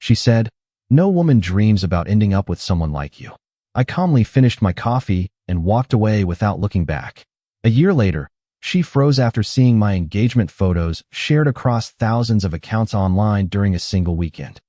She said, "No woman dreams about ending up with someone like you." I calmly finished my coffee and walked away without looking back. A year later, she froze after seeing my engagement photos shared across thousands of accounts online during a single weekend.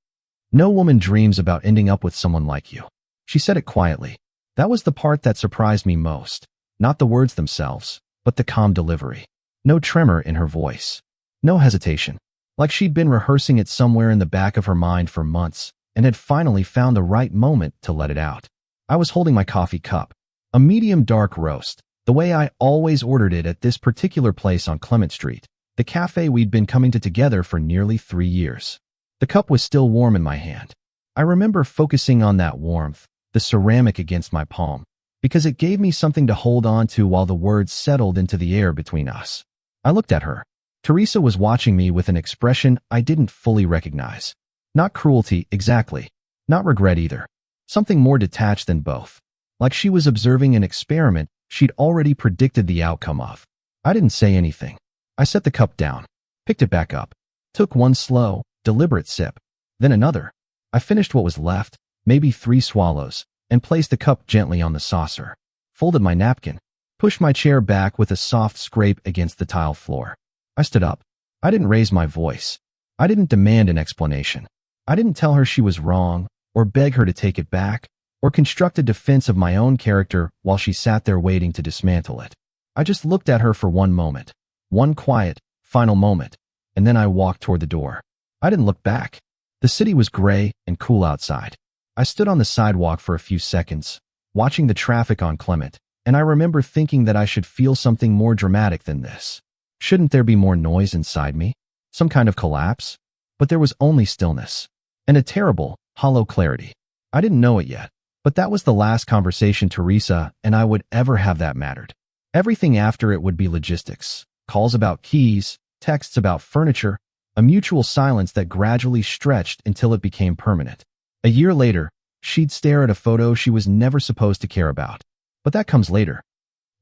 "No woman dreams about ending up with someone like you." She said it quietly. That was the part that surprised me most. Not the words themselves, but the calm delivery. No tremor in her voice. No hesitation. Like she'd been rehearsing it somewhere in the back of her mind for months and had finally found the right moment to let it out. I was holding my coffee cup, a medium dark roast, the way I always ordered it at this particular place on Clement Street, the cafe we'd been coming to together for nearly 3 years. The cup was still warm in my hand. I remember focusing on that warmth, the ceramic against my palm, because it gave me something to hold on to while the words settled into the air between us. I looked at her. Teresa was watching me with an expression I didn't fully recognize. Not cruelty, exactly. Not regret either. Something more detached than both. Like she was observing an experiment she'd already predicted the outcome of. I didn't say anything. I set the cup down, picked it back up, took one slow, deliberate sip, then another. I finished what was left, maybe 3 swallows, and placed the cup gently on the saucer. Folded my napkin, pushed my chair back with a soft scrape against the tile floor. I stood up. I didn't raise my voice. I didn't demand an explanation. I didn't tell her she was wrong, or beg her to take it back, or construct a defense of my own character while she sat there waiting to dismantle it. I just looked at her for one moment. One quiet, final moment, and then I walked toward the door. I didn't look back. The city was gray and cool outside. I stood on the sidewalk for a few seconds, watching the traffic on Clement, and I remember thinking that I should feel something more dramatic than this. Shouldn't there be more noise inside me? Some kind of collapse? But there was only stillness, and a terrible, hollow clarity. I didn't know it yet, but that was the last conversation Teresa and I would ever have that mattered. Everything after it would be logistics, calls about keys, texts about furniture, a mutual silence that gradually stretched until it became permanent. A year later, she'd stare at a photo she was never supposed to care about. But that comes later.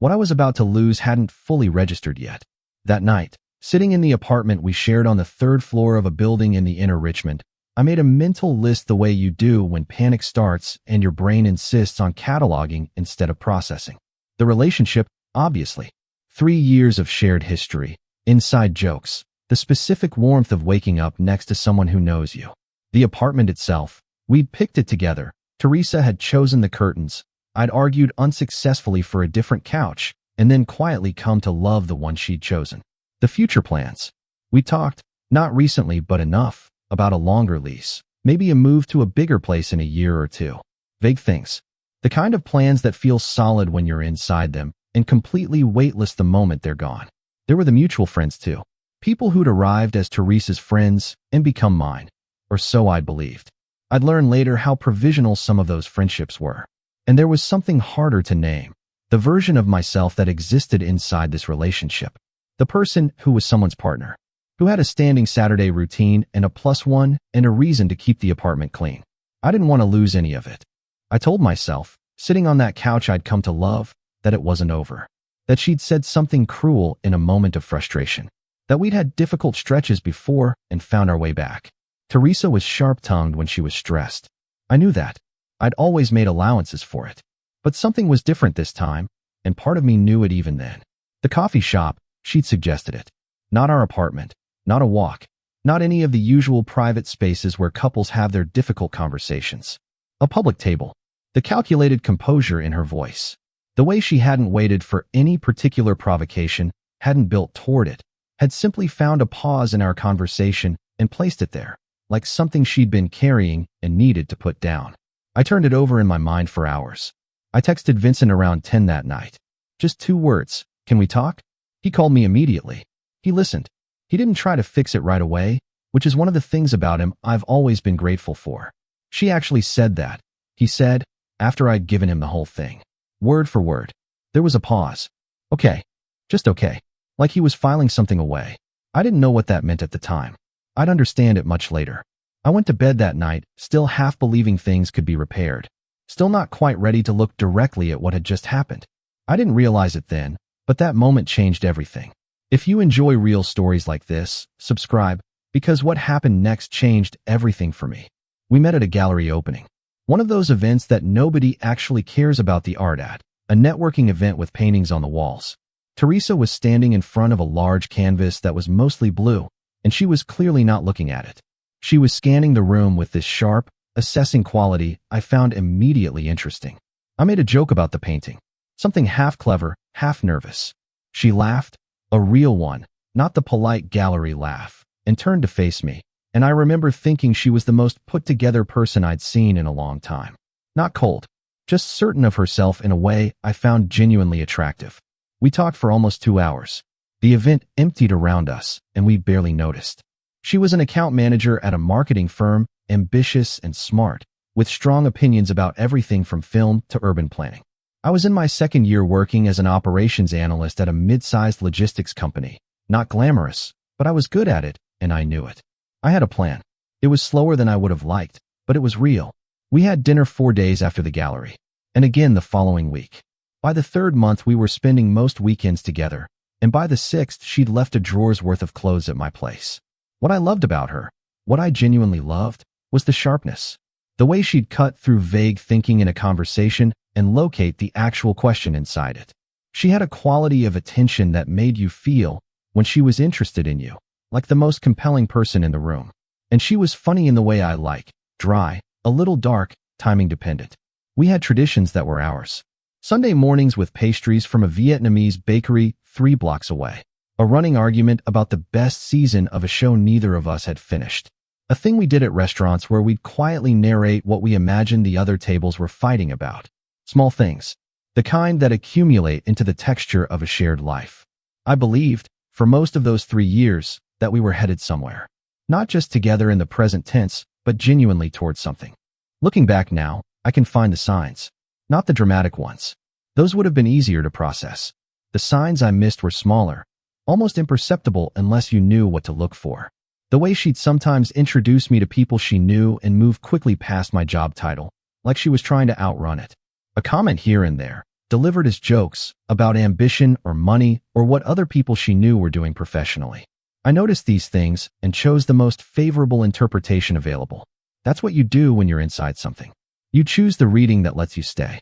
What I was about to lose hadn't fully registered yet. That night, sitting in the apartment we shared on the 3rd floor of a building in the inner Richmond, I made a mental list the way you do when panic starts and your brain insists on cataloging instead of processing. The relationship, obviously. 3 years of shared history, inside jokes, the specific warmth of waking up next to someone who knows you. The apartment itself, we'd picked it together. Teresa had chosen the curtains. I'd argued unsuccessfully for a different couch, and then quietly come to love the one she'd chosen. The future plans. We talked, not recently but enough, about a longer lease, maybe a move to a bigger place in a year or 2. Vague things. The kind of plans that feel solid when you're inside them, and completely weightless the moment they're gone. There were the mutual friends too. People who'd arrived as Teresa's friends and become mine. Or so I'd believed. I'd learn later how provisional some of those friendships were. And there was something harder to name. The version of myself that existed inside this relationship. The person who was someone's partner. Who had a standing Saturday routine and a +1 and a reason to keep the apartment clean. I didn't want to lose any of it. I told myself, sitting on that couch I'd come to love, that it wasn't over. That she'd said something cruel in a moment of frustration. That we'd had difficult stretches before and found our way back. Teresa was sharp-tongued when she was stressed. I knew that. I'd always made allowances for it. But something was different this time, and part of me knew it even then. The coffee shop, she'd suggested it. Not our apartment, not a walk, not any of the usual private spaces where couples have their difficult conversations. A public table. The calculated composure in her voice. The way she hadn't waited for any particular provocation, hadn't built toward it, had simply found a pause in our conversation and placed it there, like something she'd been carrying and needed to put down. I turned it over in my mind for hours. I texted Vincent around 10 that night. Just 2 words. Can we talk? He called me immediately. He listened. He didn't try to fix it right away, which is one of the things about him I've always been grateful for. She actually said that. He said, after I'd given him the whole thing. Word for word. There was a pause. Okay. Just okay. Like he was filing something away. I didn't know what that meant at the time. I'd understand it much later. I went to bed that night, still half believing things could be repaired. Still not quite ready to look directly at what had just happened. I didn't realize it then, but that moment changed everything. If you enjoy real stories like this, subscribe, because what happened next changed everything for me. We met at a gallery opening. One of those events that nobody actually cares about the art at, a networking event with paintings on the walls. Teresa was standing in front of a large canvas that was mostly blue, and she was clearly not looking at it. She was scanning the room with this sharp, assessing quality I found immediately interesting. I made a joke about the painting, something half clever, half nervous. She laughed, a real one, not the polite gallery laugh, and turned to face me, and I remember thinking she was the most put-together person I'd seen in a long time. Not cold, just certain of herself in a way I found genuinely attractive. We talked for almost 2 hours. The event emptied around us, and we barely noticed. She was an account manager at a marketing firm, ambitious and smart, with strong opinions about everything from film to urban planning. I was in my second year working as an operations analyst at a mid-sized logistics company. Not glamorous, but I was good at it, and I knew it. I had a plan. It was slower than I would have liked, but it was real. We had dinner 4 days after the gallery, and again the following week. By the 3rd month, we were spending most weekends together, and by the 6th, she'd left a drawer's worth of clothes at my place. What I loved about her, what I genuinely loved, was the sharpness. The way she'd cut through vague thinking in a conversation and locate the actual question inside it. She had a quality of attention that made you feel, when she was interested in you, like the most compelling person in the room. And she was funny in the way I like, dry, a little dark, timing dependent. We had traditions that were ours. Sunday mornings with pastries from a Vietnamese bakery 3 blocks away. A running argument about the best season of a show neither of us had finished. A thing we did at restaurants where we'd quietly narrate what we imagined the other tables were fighting about. Small things. The kind that accumulate into the texture of a shared life. I believed, for most of those 3 years, that we were headed somewhere. Not just together in the present tense, but genuinely towards something. Looking back now, I can find the signs. Not the dramatic ones. Those would have been easier to process. The signs I missed were smaller, almost imperceptible unless you knew what to look for. The way she'd sometimes introduce me to people she knew and move quickly past my job title, like she was trying to outrun it. A comment here and there, delivered as jokes, about ambition or money or what other people she knew were doing professionally. I noticed these things and chose the most favorable interpretation available. That's what you do when you're inside something. You choose the reading that lets you stay.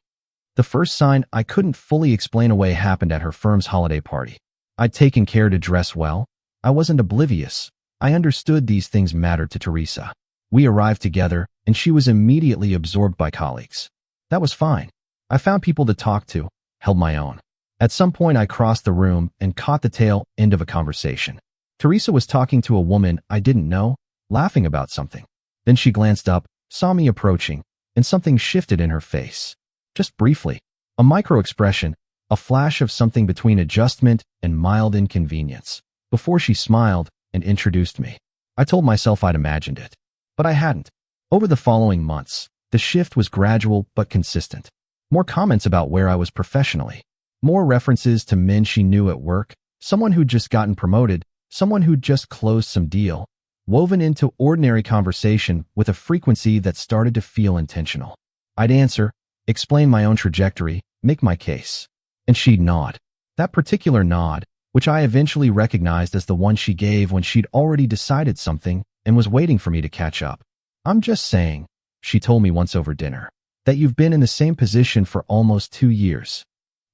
The first sign I couldn't fully explain away happened at her firm's holiday party. I'd taken care to dress well. I wasn't oblivious. I understood these things mattered to Teresa. We arrived together, and she was immediately absorbed by colleagues. That was fine. I found people to talk to, held my own. At some point, I crossed the room and caught the tail end of a conversation. Teresa was talking to a woman I didn't know, laughing about something. Then she glanced up, saw me approaching, and something shifted in her face. Just briefly. A micro-expression, a flash of something between adjustment and mild inconvenience, before she smiled and introduced me. I told myself I'd imagined it, but I hadn't. Over the following months, the shift was gradual but consistent. More comments about where I was professionally. More references to men she knew at work, someone who'd just gotten promoted, someone who'd just closed some deal, woven into ordinary conversation with a frequency that started to feel intentional. I'd answer, explain my own trajectory, make my case. And she'd nod. That particular nod, which I eventually recognized as the one she gave when she'd already decided something and was waiting for me to catch up. I'm just saying, she told me once over dinner, that you've been in the same position for almost 2 years.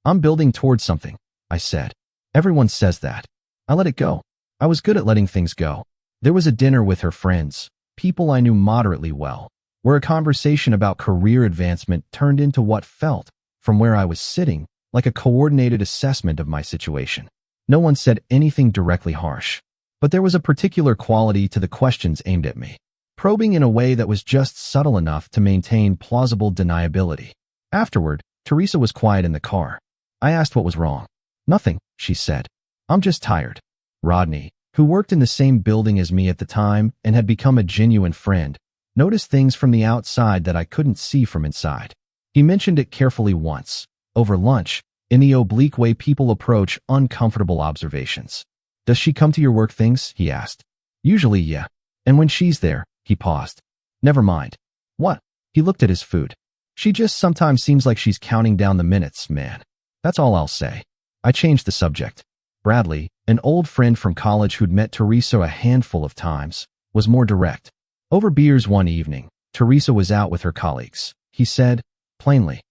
I'm building towards something, I said. Everyone says that. I let it go. I was good at letting things go. There was a dinner with her friends, people I knew moderately well, where a conversation about career advancement turned into what felt, from where I was sitting, like a coordinated assessment of my situation. No one said anything directly harsh, but there was a particular quality to the questions aimed at me, probing in a way that was just subtle enough to maintain plausible deniability. Afterward, Teresa was quiet in the car. I asked what was wrong. Nothing, she said. I'm just tired. Rodney, who worked in the same building as me at the time and had become a genuine friend, noticed things from the outside that I couldn't see from inside. He mentioned it carefully once, over lunch, in the oblique way people approach uncomfortable observations. Does she come to your work things? He asked. Usually, yeah. And when she's there, he paused. Never mind. What? He looked at his food. She just sometimes seems like she's counting down the minutes, man. That's all I'll say. I changed the subject. Bradley, an old friend from college who'd met Teresa a handful of times, was more direct. Over beers one evening, Teresa was out with her colleagues. He said, plainly,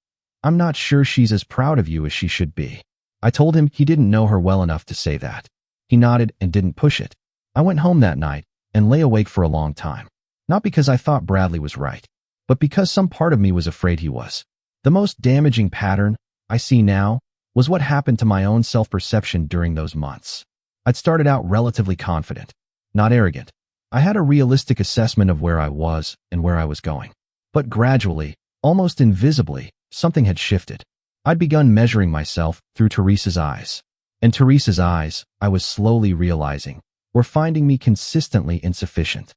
I'm not sure she's as proud of you as she should be. I told him he didn't know her well enough to say that. He nodded and didn't push it. I went home that night and lay awake for a long time. Not because I thought Bradley was right, but because some part of me was afraid he was. The most damaging pattern I see now was what happened to my own self-perception during those months. I'd started out relatively confident, not arrogant. I had a realistic assessment of where I was and where I was going. But gradually, almost invisibly, something had shifted. I'd begun measuring myself through Teresa's eyes. And Teresa's eyes, I was slowly realizing, were finding me consistently insufficient.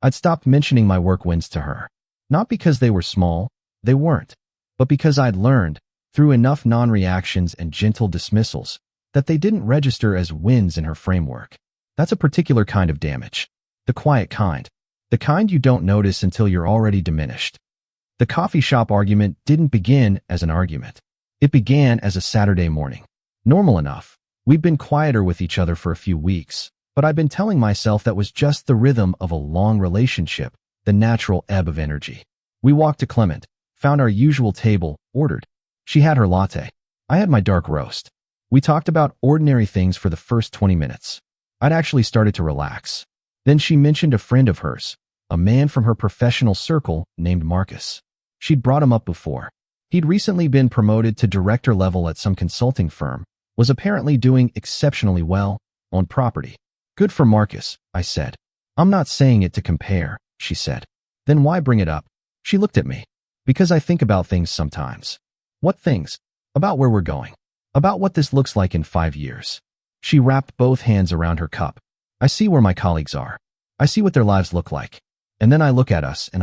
I'd stopped mentioning my work wins to her. Not because they were small, they weren't, but because I'd learned, through enough non-reactions and gentle dismissals, that they didn't register as wins in her framework. That's a particular kind of damage. The quiet kind. The kind you don't notice until you're already diminished. The coffee shop argument didn't begin as an argument. It began as a Saturday morning. Normal enough. We'd been quieter with each other for a few weeks, but I'd been telling myself that was just the rhythm of a long relationship, the natural ebb of energy. We walked to Clement, found our usual table, ordered. She had her latte. I had my dark roast. We talked about ordinary things for the first 20 minutes. I'd actually started to relax. Then she mentioned a friend of hers, a man from her professional circle named Marcus. She'd brought him up before. He'd recently been promoted to director level at some consulting firm, was apparently doing exceptionally well, on property. Good for Marcus, I said. I'm not saying it to compare, she said. Then why bring it up? She looked at me. Because I think about things sometimes. What things? About where we're going. About what this looks like in 5 years. She wrapped both hands around her cup. I see where my colleagues are. I see what their lives look like. And then I look at us and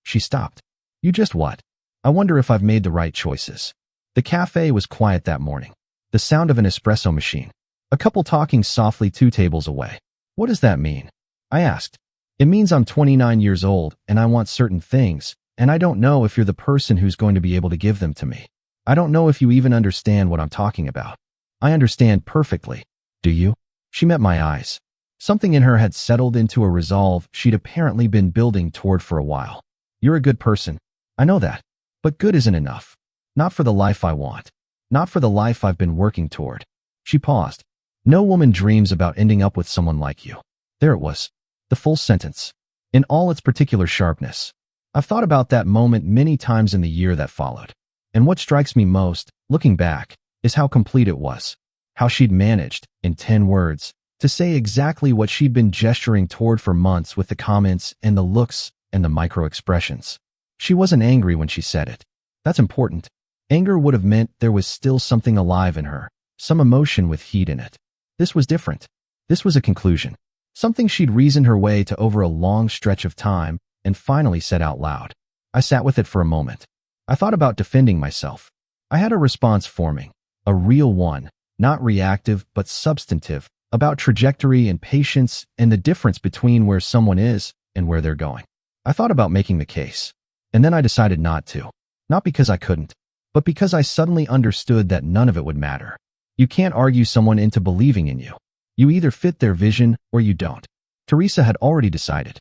she stopped. You just what? I wonder if I've made the right choices. The cafe was quiet that morning. The sound of an espresso machine. A couple talking softly 2 tables away. What does that mean? I asked. It means I'm 29 years old and I want certain things, and I don't know if you're the person who's going to be able to give them to me. I don't know if you even understand what I'm talking about. I understand perfectly. Do you? She met my eyes. Something in her had settled into a resolve she'd apparently been building toward for a while. You're a good person. I know that. But good isn't enough. Not for the life I want. Not for the life I've been working toward. She paused. No woman dreams about ending up with someone like you. There it was. The full sentence. In all its particular sharpness. I've thought about that moment many times in the year that followed. And what strikes me most, looking back, is how complete it was. How she'd managed, in 10 words, to say exactly what she'd been gesturing toward for months with the comments and the looks and the micro-expressions. She wasn't angry when she said it. That's important. Anger would have meant there was still something alive in her, some emotion with heat in it. This was different. This was a conclusion. Something she'd reasoned her way to over a long stretch of time and finally said out loud. I sat with it for a moment. I thought about defending myself. I had a response forming, a real one, not reactive but substantive, about trajectory and patience and the difference between where someone is and where they're going. I thought about making the case. And then I decided not to. Not because I couldn't, but because I suddenly understood that none of it would matter. You can't argue someone into believing in you. You either fit their vision or you don't. Teresa had already decided.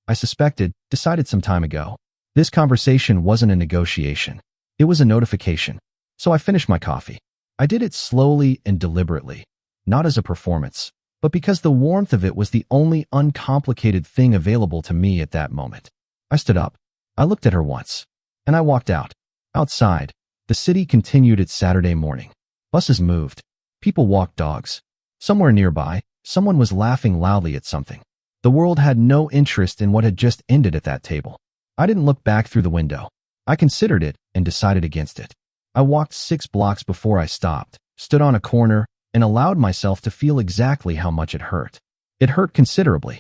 I suspected, decided some time ago. This conversation wasn't a negotiation. It was a notification. So I finished my coffee. I did it slowly and deliberately, not as a performance, but because the warmth of it was the only uncomplicated thing available to me at that moment. I stood up. I looked at her once. And I walked out. Outside, the city continued its Saturday morning. Buses moved. People walked dogs. Somewhere nearby, someone was laughing loudly at something. The world had no interest in what had just ended at that table. I didn't look back through the window. I considered it and decided against it. I walked 6 blocks before I stopped, stood on a corner, and allowed myself to feel exactly how much it hurt. It hurt considerably.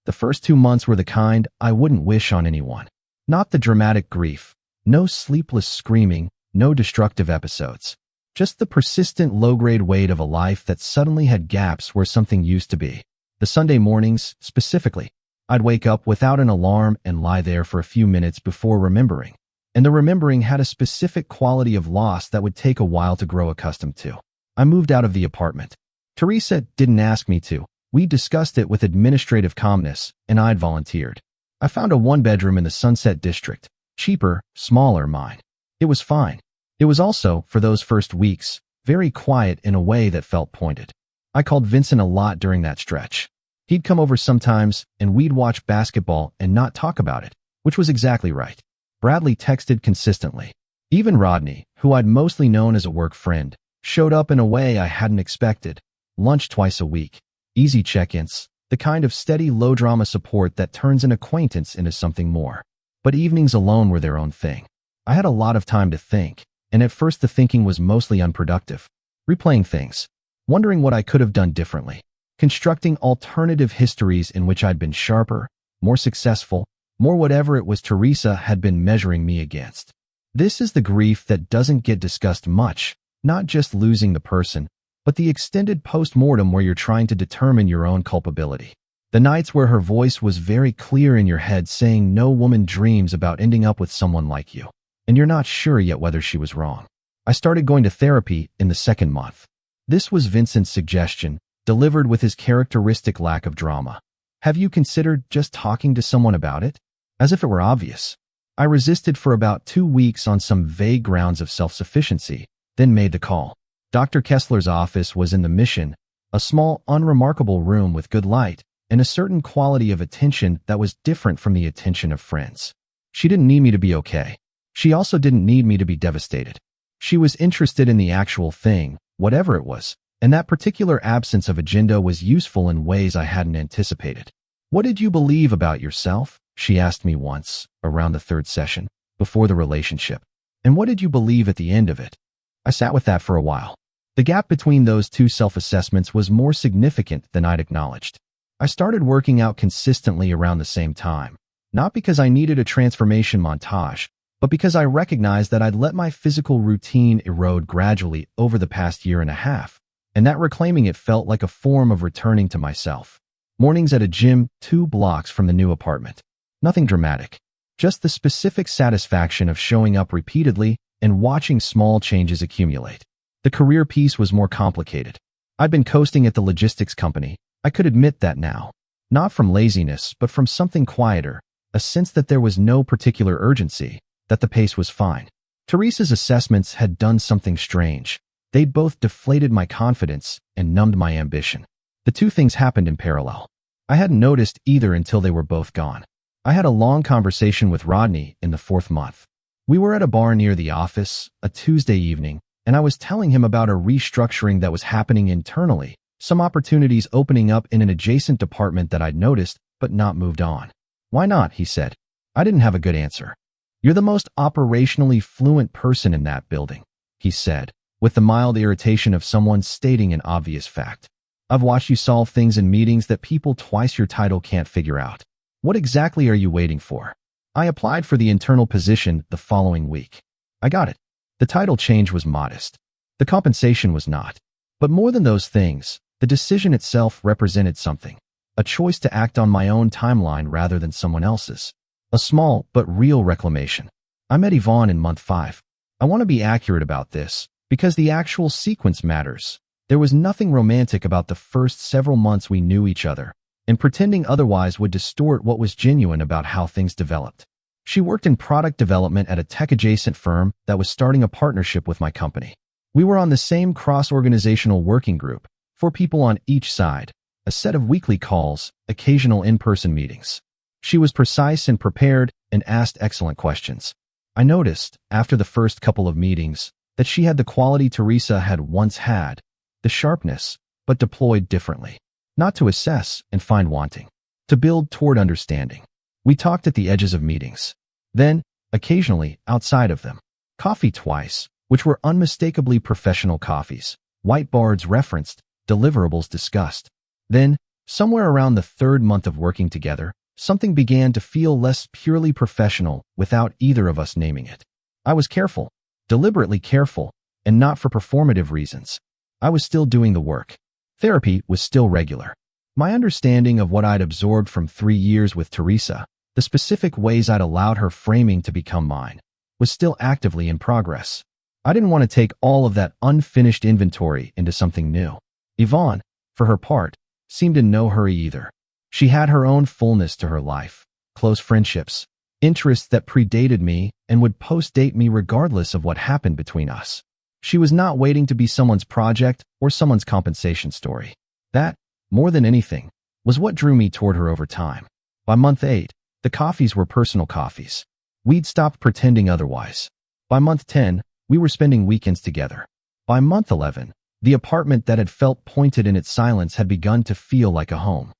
The first 2 months were the kind I wouldn't wish on anyone. Not the dramatic grief, no sleepless screaming, no destructive episodes. Just the persistent low-grade weight of a life that suddenly had gaps where something used to be. The Sunday mornings, specifically, I'd wake up without an alarm and lie there for a few minutes before remembering. And the remembering had a specific quality of loss that would take a while to grow accustomed to. I moved out of the apartment. Teresa didn't ask me to. We discussed it with administrative calmness, and I'd volunteered. I found a one-bedroom in the Sunset District. Cheaper, smaller, mine. It was fine. It was also, for those first weeks, very quiet in a way that felt pointed. I called Vincent a lot during that stretch. He'd come over sometimes, and we'd watch basketball and not talk about it, which was exactly right. Bradley texted consistently. Even Rodney, who I'd mostly known as a work friend, showed up in a way I hadn't expected. Lunch twice a week. Easy check-ins. The kind of steady, low-drama support that turns an acquaintance into something more. But evenings alone were their own thing. I had a lot of time to think, and at first the thinking was mostly unproductive. Replaying things. Wondering what I could have done differently. Constructing alternative histories in which I'd been sharper, more successful, more whatever it was Teresa had been measuring me against. This is the grief that doesn't get discussed much, not just losing the person, but the extended post-mortem where you're trying to determine your own culpability. The nights where her voice was very clear in your head saying no woman dreams about ending up with someone like you, and you're not sure yet whether she was wrong. I started going to therapy in the second month. This was Vincent's suggestion, delivered with his characteristic lack of drama. Have you considered just talking to someone about it? As if it were obvious. I resisted for about 2 weeks on some vague grounds of self-sufficiency, then made the call. Dr. Kessler's office was in the Mission, a small, unremarkable room with good light, and a certain quality of attention that was different from the attention of friends. She didn't need me to be okay. She also didn't need me to be devastated. She was interested in the actual thing, whatever it was, and that particular absence of agenda was useful in ways I hadn't anticipated. What did you believe about yourself? She asked me once, around the third session, before the relationship. And what did you believe at the end of it? I sat with that for a while. The gap between those two self-assessments was more significant than I'd acknowledged. I started working out consistently around the same time, not because I needed a transformation montage, but because I recognized that I'd let my physical routine erode gradually over the past year and a half, and that reclaiming it felt like a form of returning to myself. Mornings at a gym 2 blocks from the new apartment. Nothing dramatic, just the specific satisfaction of showing up repeatedly and watching small changes accumulate. The career piece was more complicated. I'd been coasting at the logistics company. I could admit that now. Not from laziness, but from something quieter, a sense that there was no particular urgency, that the pace was fine. Teresa's assessments had done something strange. They'd both deflated my confidence and numbed my ambition. The two things happened in parallel. I hadn't noticed either until they were both gone. I had a long conversation with Rodney in the 4th month. We were at a bar near the office, a Tuesday evening, and I was telling him about a restructuring that was happening internally, some opportunities opening up in an adjacent department that I'd noticed but not moved on. Why not? He said. I didn't have a good answer. You're the most operationally fluent person in that building, he said, with the mild irritation of someone stating an obvious fact. I've watched you solve things in meetings that people twice your title can't figure out. What exactly are you waiting for? I applied for the internal position the following week. I got it. The title change was modest. The compensation was not. But more than those things, the decision itself represented something. A choice to act on my own timeline rather than someone else's. A small but real reclamation. I met Yvonne in month 5. I want to be accurate about this, because the actual sequence matters. There was nothing romantic about the first several months we knew each other, and pretending otherwise would distort what was genuine about how things developed. She worked in product development at a tech-adjacent firm that was starting a partnership with my company. We were on the same cross-organizational working group, 4 people on each side, a set of weekly calls, occasional in-person meetings. She was precise and prepared and asked excellent questions. I noticed, after the first couple of meetings, that she had the quality Teresa had once had, the sharpness, but deployed differently. Not to assess and find wanting, to build toward understanding. We talked at the edges of meetings. Then, occasionally, outside of them. Coffee twice, which were unmistakably professional coffees. Whiteboards referenced, deliverables discussed. Then, somewhere around the 3rd month of working together, something began to feel less purely professional without either of us naming it. I was careful, deliberately careful, and not for performative reasons. I was still doing the work. Therapy was still regular. My understanding of what I'd absorbed from 3 years with Teresa, the specific ways I'd allowed her framing to become mine, was still actively in progress. I didn't want to take all of that unfinished inventory into something new. Yvonne, for her part, seemed in no hurry either. She had her own fullness to her life, close friendships, interests that predated me and would post-date me regardless of what happened between us. She was not waiting to be someone's project or someone's compensation story. That, more than anything, was what drew me toward her over time. By month 8, the coffees were personal coffees. We'd stopped pretending otherwise. By month 10, we were spending weekends together. By month 11, the apartment that had felt pointed in its silence had begun to feel like a home.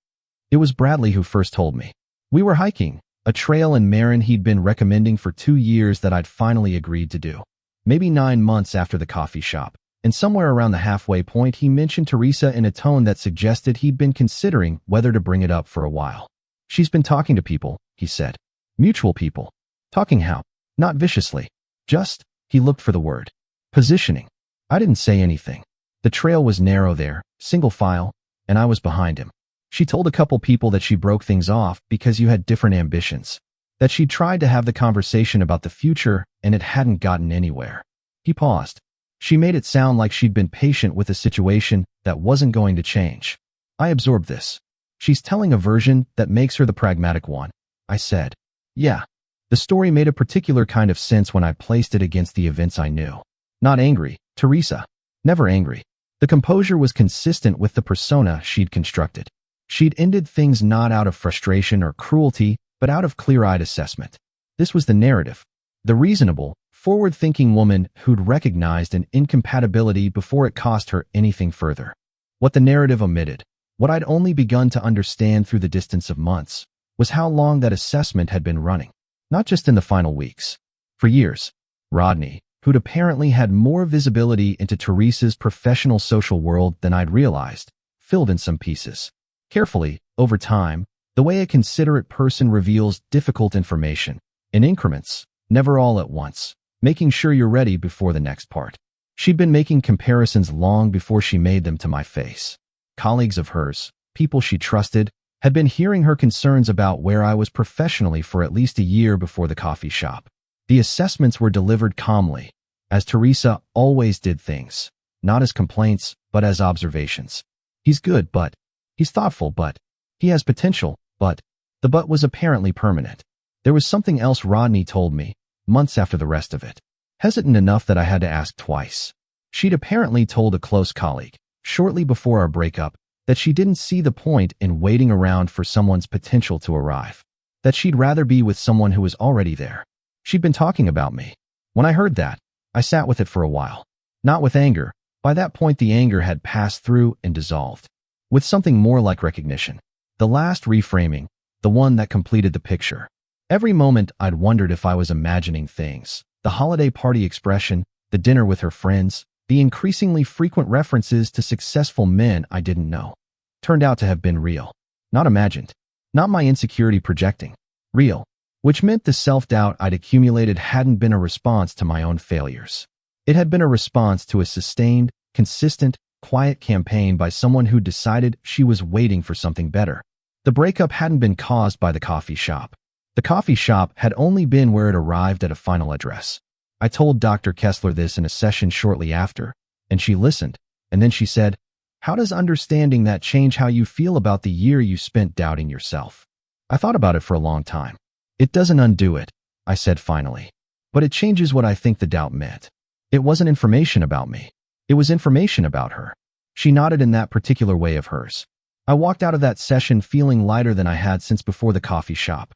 It was Bradley who first told me. We were hiking, a trail in Marin he'd been recommending for 2 years that I'd finally agreed to do. Maybe 9 months after the coffee shop, and somewhere around the halfway point he mentioned Teresa in a tone that suggested he'd been considering whether to bring it up for a while. She's been talking to people, he said. Mutual people. Talking how? Not viciously. Just, he looked for the word. Positioning. I didn't say anything. The trail was narrow there, single file, and I was behind him. She told a couple people that she broke things off because you had different ambitions. That she'd tried to have the conversation about the future and it hadn't gotten anywhere. He paused. She made it sound like she'd been patient with a situation that wasn't going to change. I absorbed this. She's telling a version that makes her the pragmatic one, I said. Yeah. The story made a particular kind of sense when I placed it against the events I knew. Not angry, Teresa. Never angry. The composure was consistent with the persona she'd constructed. She'd ended things not out of frustration or cruelty, but out of clear-eyed assessment. This was the narrative. The reasonable, forward-thinking woman who'd recognized an incompatibility before it cost her anything further. What the narrative omitted, what I'd only begun to understand through the distance of months, was how long that assessment had been running. Not just in the final weeks. For years. Rodney, who'd apparently had more visibility into Teresa's professional social world than I'd realized, filled in some pieces. Carefully, over time, the way a considerate person reveals difficult information, in increments, never all at once, making sure you're ready before the next part. She'd been making comparisons long before she made them to my face. Colleagues of hers, people she trusted, had been hearing her concerns about where I was professionally for at least a year before the coffee shop. The assessments were delivered calmly, as Teresa always did things, not as complaints, but as observations. He's good, but he's thoughtful, but he has potential, but the but was apparently permanent. There was something else Rodney told me, months after the rest of it. Hesitant enough that I had to ask twice. She'd apparently told a close colleague, shortly before our breakup, that she didn't see the point in waiting around for someone's potential to arrive. That she'd rather be with someone who was already there. She'd been talking about me. When I heard that, I sat with it for a while. Not with anger. By that point the anger had passed through and dissolved. With something more like recognition. The last reframing, the one that completed the picture. Every moment I'd wondered if I was imagining things. The holiday party expression, the dinner with her friends, the increasingly frequent references to successful men I didn't know. Turned out to have been real. Not imagined. Not my insecurity projecting. Real. Which meant the self-doubt I'd accumulated hadn't been a response to my own failures. It had been a response to a sustained, consistent, quiet campaign by someone who decided she was waiting for something better. The breakup hadn't been caused by the coffee shop. The coffee shop had only been where it arrived at a final address. I told Dr. Kessler this in a session shortly after, and she listened, and then she said, "How does understanding that change how you feel about the year you spent doubting yourself?" I thought about it for a long time. "It doesn't undo it," I said finally. "But it changes what I think the doubt meant. It wasn't information about me. It was information about her." She nodded in that particular way of hers. I walked out of that session feeling lighter than I had since before the coffee shop.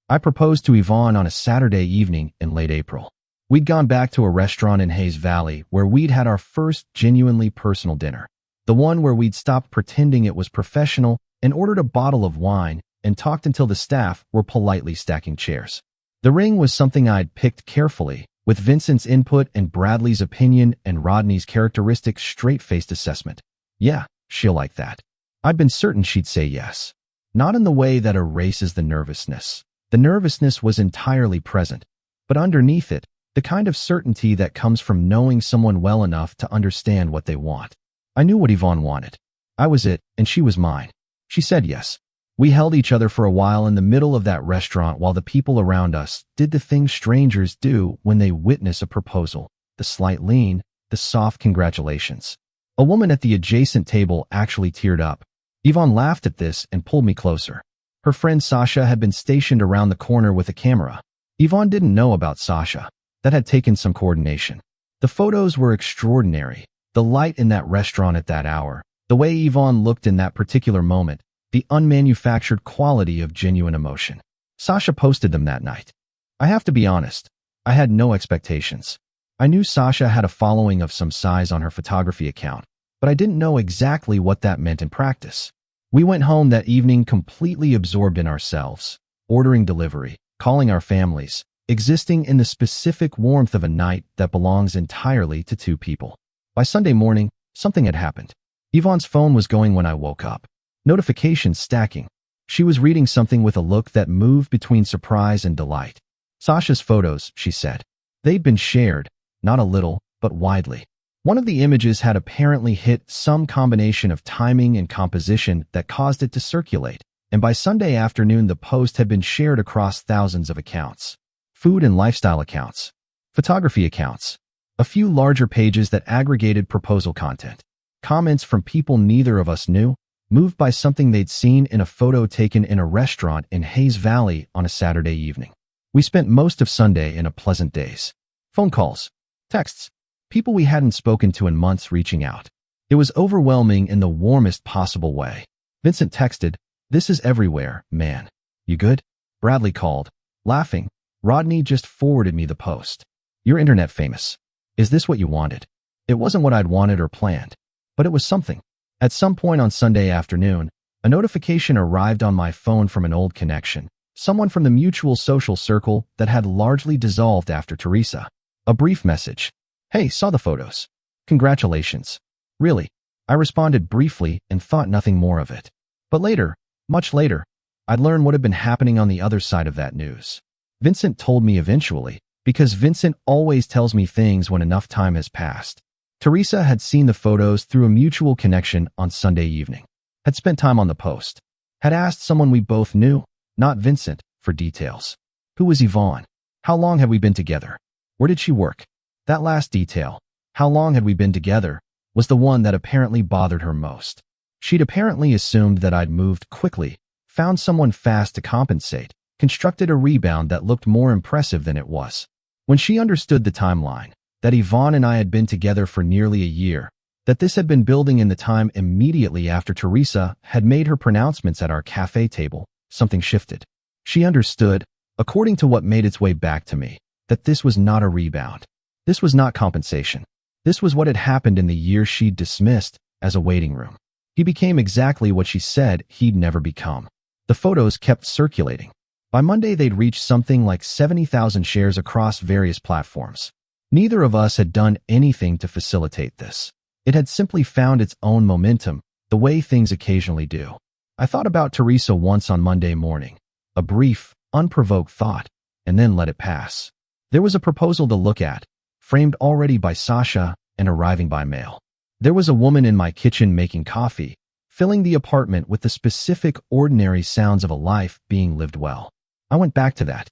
I proposed to Yvonne on a Saturday evening in late April. We'd gone back to a restaurant in Hayes Valley where we'd had our first genuinely personal dinner. The one where we'd stopped pretending it was professional and ordered a bottle of wine and talked until the staff were politely stacking chairs. The ring was something I'd picked carefully, with Vincent's input and Bradley's opinion and Rodney's characteristic straight-faced assessment. Yeah, she'll like that. I'd been certain she'd say yes. Not in the way that erases the nervousness. The nervousness was entirely present, but underneath it, the kind of certainty that comes from knowing someone well enough to understand what they want. I knew what Yvonne wanted. I was it, and she was mine. She said yes. We held each other for a while in the middle of that restaurant while the people around us did the things strangers do when they witness a proposal. The slight lean, the soft congratulations. A woman at the adjacent table actually teared up. Yvonne laughed at this and pulled me closer. Her friend Sasha had been stationed around the corner with a camera. Yvonne didn't know about Sasha. That had taken some coordination. The photos were extraordinary. The light in that restaurant at that hour, the way Yvonne looked in that particular moment, the unmanufactured quality of genuine emotion. Sasha posted them that night. I have to be honest, I had no expectations. I knew Sasha had a following of some size on her photography account, but I didn't know exactly what that meant in practice. We went home that evening completely absorbed in ourselves, ordering delivery, calling our families, existing in the specific warmth of a night that belongs entirely to two people. By Sunday morning, something had happened. Yvonne's phone was going when I woke up. Notifications stacking. She was reading something with a look that moved between surprise and delight. Sasha's photos, she said. They'd been shared, not a little, but widely. One of the images had apparently hit some combination of timing and composition that caused it to circulate, and by Sunday afternoon the post had been shared across thousands of accounts. Food and lifestyle accounts. Photography accounts. A few larger pages that aggregated proposal content. Comments from people neither of us knew, moved by something they'd seen in a photo taken in a restaurant in Hayes Valley on a Saturday evening. We spent most of Sunday in a pleasant daze. Phone calls, texts, people we hadn't spoken to in months reaching out. It was overwhelming in the warmest possible way. Vincent texted, "This is everywhere, man. You good?" Bradley called, laughing. Rodney just forwarded me the post. "You're internet famous. Is this what you wanted?" It wasn't what I'd wanted or planned, but it was something. At some point on Sunday afternoon, a notification arrived on my phone from an old connection, someone from the mutual social circle that had largely dissolved after Teresa. A brief message. "Hey, saw the photos. Congratulations." "Really?" I responded briefly and thought nothing more of it. But later, much later, I'd learn what had been happening on the other side of that news. Vincent told me eventually, because Vincent always tells me things when enough time has passed. Teresa had seen the photos through a mutual connection on Sunday evening, had spent time on the post, had asked someone we both knew, not Vincent, for details. Who was Yvonne? How long had we been together? Where did she work? That last detail, how long had we been together, was the one that apparently bothered her most. She'd apparently assumed that I'd moved quickly, found someone fast to compensate, constructed a rebound that looked more impressive than it was. When she understood the timeline, that Yvonne and I had been together for nearly a year, that this had been building in the time immediately after Teresa had made her pronouncements at our cafe table, something shifted. She understood, according to what made its way back to me, that this was not a rebound. This was not compensation. This was what had happened in the year she'd dismissed as a waiting room. He became exactly what she said he'd never become. The photos kept circulating. By Monday, they'd reached something like 70,000 shares across various platforms. Neither of us had done anything to facilitate this. It had simply found its own momentum, the way things occasionally do. I thought about Teresa once on Monday morning, a brief, unprovoked thought, and then let it pass. There was a proposal to look at, framed already by Sasha and arriving by mail. There was a woman in my kitchen making coffee, filling the apartment with the specific ordinary sounds of a life being lived well. I went back to that.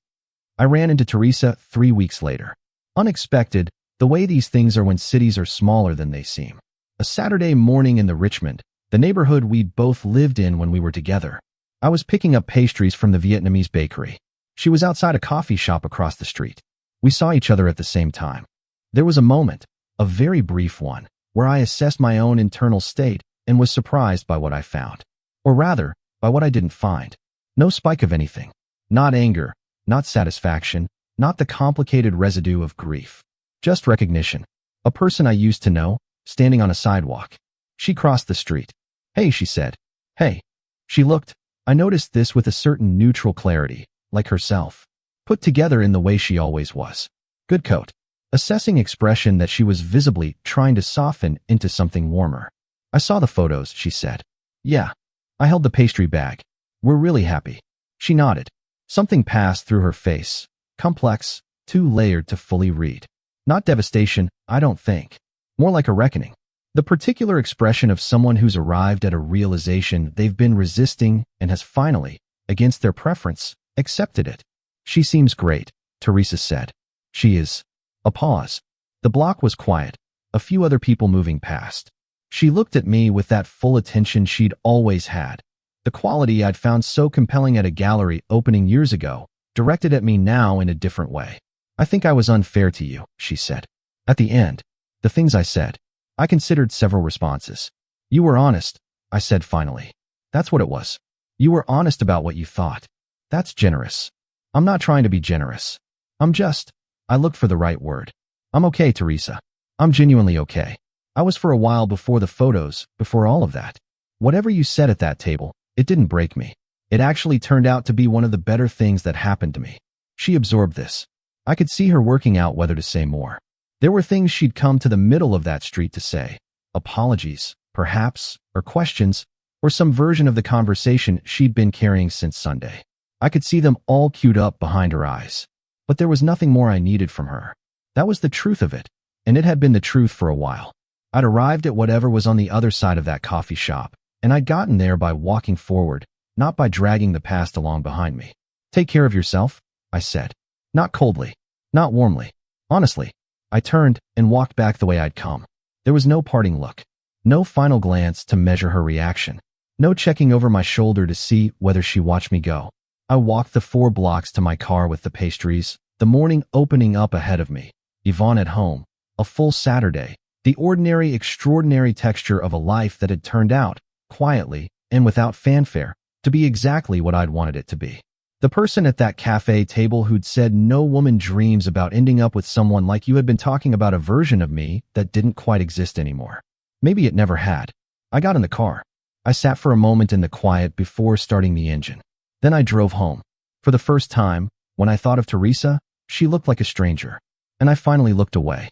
I ran into Teresa 3 weeks later. Unexpected, the way these things are when cities are smaller than they seem. A Saturday morning in the Richmond, the neighborhood we'd both lived in when we were together. I was picking up pastries from the Vietnamese bakery. She was outside a coffee shop across the street. We saw each other at the same time. There was a moment, a very brief one, where I assessed my own internal state and was surprised by what I found. Or rather, by what I didn't find. No spike of anything. Not anger, not satisfaction, not the complicated residue of grief. Just recognition. A person I used to know, standing on a sidewalk. She crossed the street. "Hey," she said. "Hey." She looked. I noticed this with a certain neutral clarity, like herself. Put together in the way she always was. Good coat. Assessing expression that she was visibly trying to soften into something warmer. "I saw the photos," she said. "Yeah." I held the pastry bag. "We're really happy." She nodded. Something passed through her face. Complex, too layered to fully read. Not devastation, I don't think. More like a reckoning. The particular expression of someone who's arrived at a realization they've been resisting and has finally, against their preference, accepted it. "She seems great," Teresa said. "She is." A pause. The block was quiet, a few other people moving past. She looked at me with that full attention she'd always had. The quality I'd found so compelling at a gallery opening years ago, directed at me now in a different way. I think I was unfair to you, she said. At the end, the things I said. I considered several responses. You were honest, I said finally. That's what it was. You were honest about what you thought. That's generous. I'm not trying to be generous. I looked for the right word. I'm okay, Teresa. I'm genuinely okay. I was for a while before the photos, before all of that. Whatever you said at that table, it didn't break me. It actually turned out to be one of the better things that happened to me. She absorbed this. I could see her working out whether to say more. There were things she'd come to the middle of that street to say. Apologies, perhaps, or questions, or some version of the conversation she'd been carrying since Sunday. I could see them all queued up behind her eyes. But there was nothing more I needed from her. That was the truth of it, and it had been the truth for a while. I'd arrived at whatever was on the other side of that coffee shop, and I'd gotten there by walking forward, not by dragging the past along behind me. Take care of yourself, I said. Not coldly, not warmly. Honestly, I turned and walked back the way I'd come. There was no parting look, no final glance to measure her reaction, no checking over my shoulder to see whether she watched me go. I walked the 4 blocks to my car with the pastries, the morning opening up ahead of me. Yvonne at home, a full Saturday, the ordinary, extraordinary texture of a life that had turned out, quietly and without fanfare, to be exactly what I'd wanted it to be. The person at that cafe table who'd said no woman dreams about ending up with someone like you had been talking about a version of me that didn't quite exist anymore. Maybe it never had. I got in the car. I sat for a moment in the quiet before starting the engine. Then I drove home. For the first time, when I thought of Teresa, she looked like a stranger. And I finally looked away.